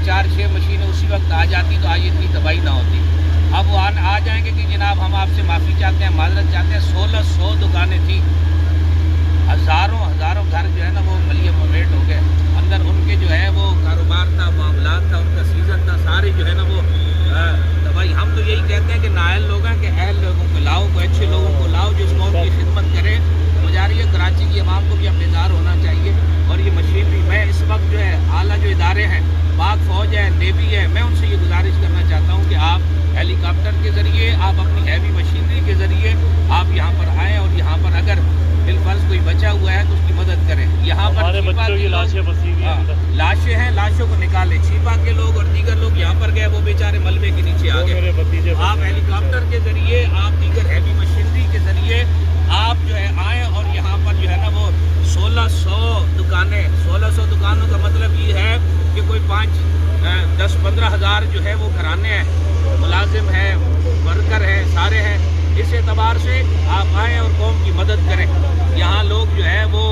4-6 मशीनें उसी वक्त आ जाती तो आज इतनी तबाही ना होती। अब वो आ जाएंगे कि जनाब हम आपसे माफ़ी चाहते हैं, माजरत चाहते हैं। 1600 दुकानें थी, हज़ारों घर जो है ना वो मलिया मवेट हो गए। अंदर उनके जो है वो कारोबार था, मामलात था, उनका सीज़न था, सारे जो है ना वो तबाही। हम तो यही कहते हैं कि नाअहल लोग हैं कि अहल लोगों को लाओ, कोई अच्छे लोगों को लाओ जो इस कौम की खिदमत करे। गुजारिश है कराची की आवाम को भी अब बेदार होना चाहिए। और ये मशीनरी, मैं इस वक्त जो है आला जो इदारे हैं, पाक फौज है, नेवी है, मैं उनसे ये गुजारिश करना चाहता हूँ कि आप हेलीकॉप्टर के ज़रिए, आप अपनी हैवी मशीनरी के ज़रिए आप यहाँ पर आएँ और यहाँ पर अगर बिलफर्ज कोई बचा हुआ है तो उसकी मदद करें। यहाँ पर बच्चों की लाशें फंसी हुई हैं, लाशें हैं, लाशों को निकालें। छिपा के लोग और दीगर लोग यहाँ पर गए, वो बेचारे मलबे के नीचे आ गए। आप हेलीकॉप्टर के ज़रिए, आप दीगर हैवी मशीनरी के ज़रिए आप जो है आएँ और यहाँ पर जो है ना वो 1600 दुकानें, 1600 दुकानों का मतलब ये है कि कोई 5-10-15 हज़ार जो है वो घराने हैं, मुलाजिम हैं, वर्कर हैं, सारे हैं। इस एतबार से आप आएँ और कौम की मदद करें। यहाँ लोग जो है वो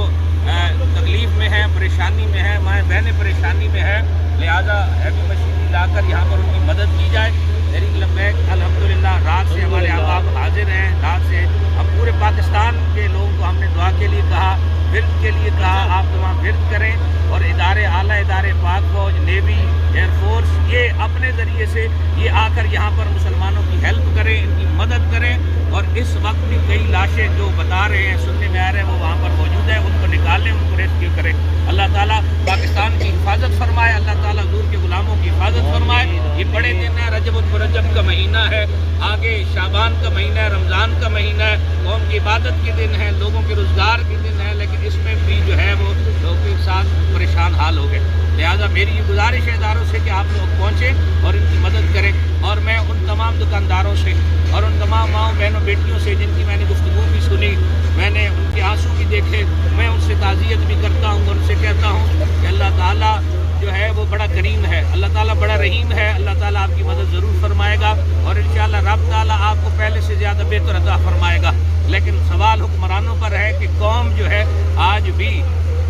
तकलीफ़ में हैं, परेशानी में हैं, माएँ बहनें परेशानी में हैं, लिहाजा हैवी मशीनरी लाकर यहाँ पर उनकी मदद की जाए। तहरीक लब्बैक अल्हम्दुलिल्लाह रात से हमारे अहबाब हाजिर हैं। रात से हम पूरे पाकिस्तान के लोगों को हमने दुआ के लिए कहा, विर्द के लिए कहा, आप तमाम विर्द करें। और इदारे, आला इदारे, पाक फौज, नेवी, एयरफोर्स, ये अपने ज़रिए से ये आकर यहाँ पर मुसलमानों की हेल्प करें, इनकी मदद करें। और इस वक्त भी कई लाशें जो बता रहे हैं, सुनने में आ रहे हैं, वो वहाँ पर मौजूद है, उनको निकालें, उनको रेस्क्यू करें। अल्लाह ताला पाकिस्तान की हिफाजत फरमाए, अल्लाह ताला हुजूर के गुलामों की हिफाजत फरमाए। ये बड़े दिन है, रजब का महीना है, आगे शाबान का महीना है, रमज़ान का महीना है, कौम की इबादत के दिन है, लोगों के रोज़गार के दिन है, लेकिन इसमें भी जो है वो लोगों के साथ परेशान हाल हो गए। लिहाजा मेरी ये गुजारिश है इदारों से कि आप लोग पहुँचें और इनकी मदद करें। और मैं उन तमाम दुकानदारों से और उन तमाम माँओं बहनों बेटियों से जिनकी मैंने गुफ्तगू भी सुनी, मैंने उनके आंसू भी देखे, मैं उनसे ताज़ियत भी करता हूँ और उनसे कहता हूँ कि अल्लाह ताला जो है वो बड़ा करीम है, अल्लाह ताला बड़ा रहीम है। अल्लाह ताला आपकी मदद ज़रूर फरमाएगा और इंशाअल्लाह रब ताला आपको पहले से ज़्यादा बेहतर अता फरमाएगा। लेकिन सवाल हुक्मरानों पर है कि कौम जो है आज भी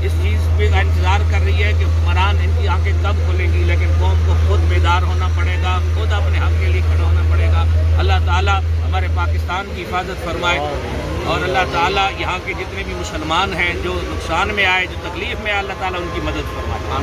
इस चीज़ पे का इंतज़ार कर रही है कि हुक्मरान इनकी आंखें कब खुलेंगी। लेकिन कौम को खुद बेदार होना पड़ेगा, खुद अपने हक़ के लिए खड़ा होना पड़ेगा। अल्लाह ताला हमारे पाकिस्तान की हिफाजत फरमाए और अल्लाह ताला यहाँ के जितने भी मुसलमान हैं जो नुकसान में आए, जो तकलीफ़ में आए, अल्लाह ताला उनकी मदद फरमाए।